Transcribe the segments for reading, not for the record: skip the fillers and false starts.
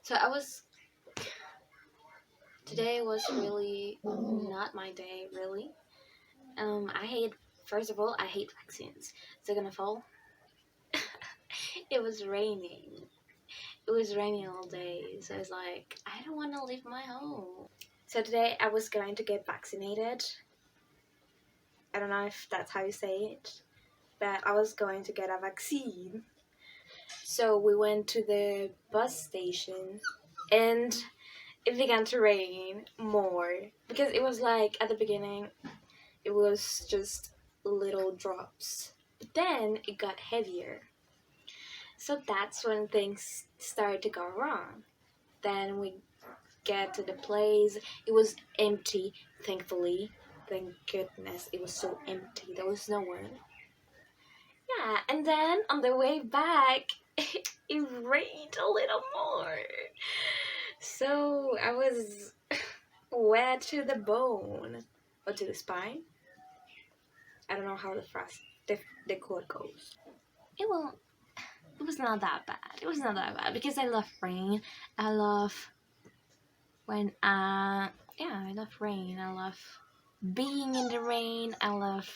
So today was really not my day, really. First of all, I hate vaccines. Second of all, it was raining. It was raining all day, so it's like, I don't want to leave my home. So today I was going to get vaccinated. I don't know if that's how you say it, but I was going to get a vaccine. So we went to the bus station and it began to rain more because it was like at the beginning it was just little drops, but then it got heavier. So that's when things started to go wrong. Then we get to the place. It was empty, thankfully. Thank goodness it was so empty. There was no one. Yeah, and then on the way back, it rained a little more. So I was wet to the bone or to the spine. I don't know how the quote goes. It will. It was not that bad. It was not that bad because I love rain. I love when I love rain. I love being in the rain. I love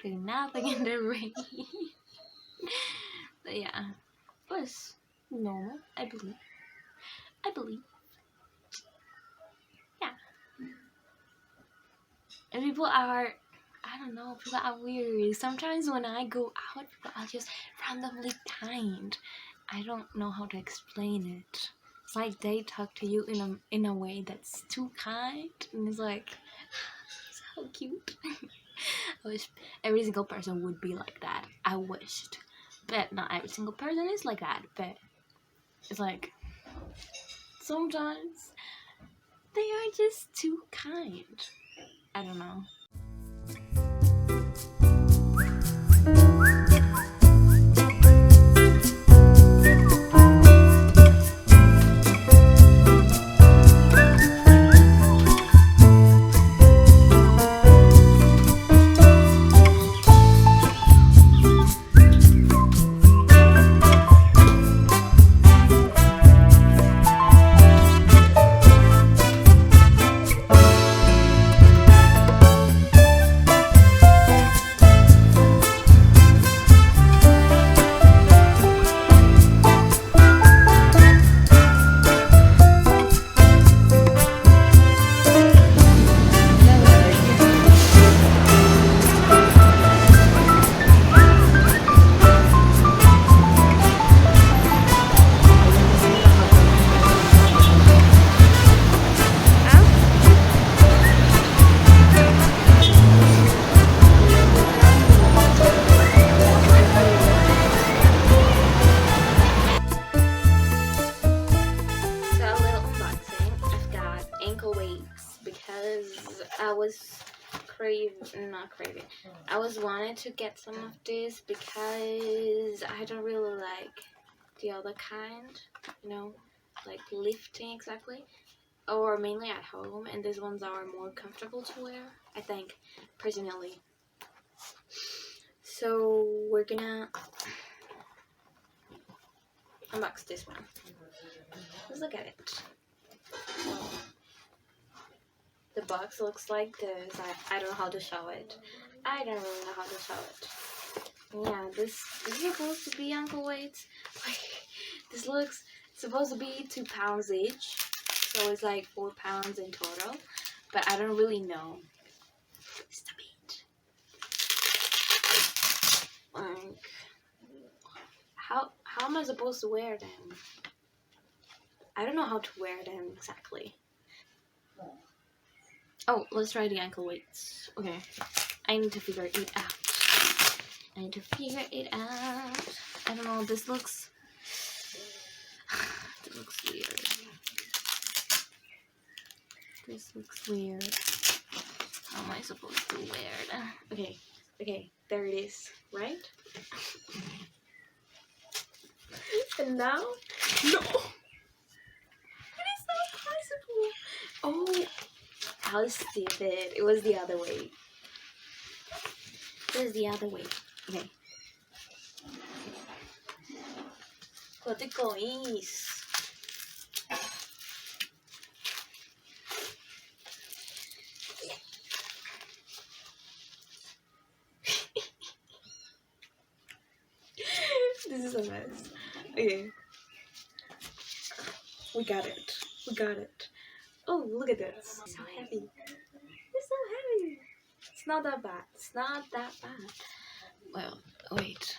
doing nothing in the rain. But yeah, it was normal. I believe. I believe. Yeah. And people are, I don't know, people are weird. Sometimes when I go out, people are just randomly kind. I don't know how to explain it. It's like they talk to you in a way that's too kind, and it's like so cute. I wish every single person would be like that. I wished, but not every single person is like that. But it's like sometimes they are just too kind. I don't know. So a little unboxing. I've got ankle weights because I was not craving. I was wanting to get some of this because I don't really like the other kind, like lifting exactly, or mainly at home, and these ones are more comfortable to wear, I think, personally. So we're gonna unbox this one. Let's look at it. The box looks like this. I don't know how to show it. I don't really know how to show it. Yeah, this is supposed to be ankle weights. This looks supposed to be 2 pounds each, so it's like 4 pounds in total. But I don't really know. Stop it. Like, how am I supposed to wear them? I don't know how to wear them exactly. Oh, let's try the ankle weights. Okay, I need to figure it out. I need to figure it out. I don't know, this looks weird. This looks weird. How am I supposed to wear it? Okay, there it is, right? And now? No! It is not possible! Oh, how stupid. It was the other way. It was the other way. Okay. What the coins? is a mess. Okay. We got it. We got it. Oh, look at this. It's so heavy. It's so heavy. It's not that bad. It's not that bad. Well, wait.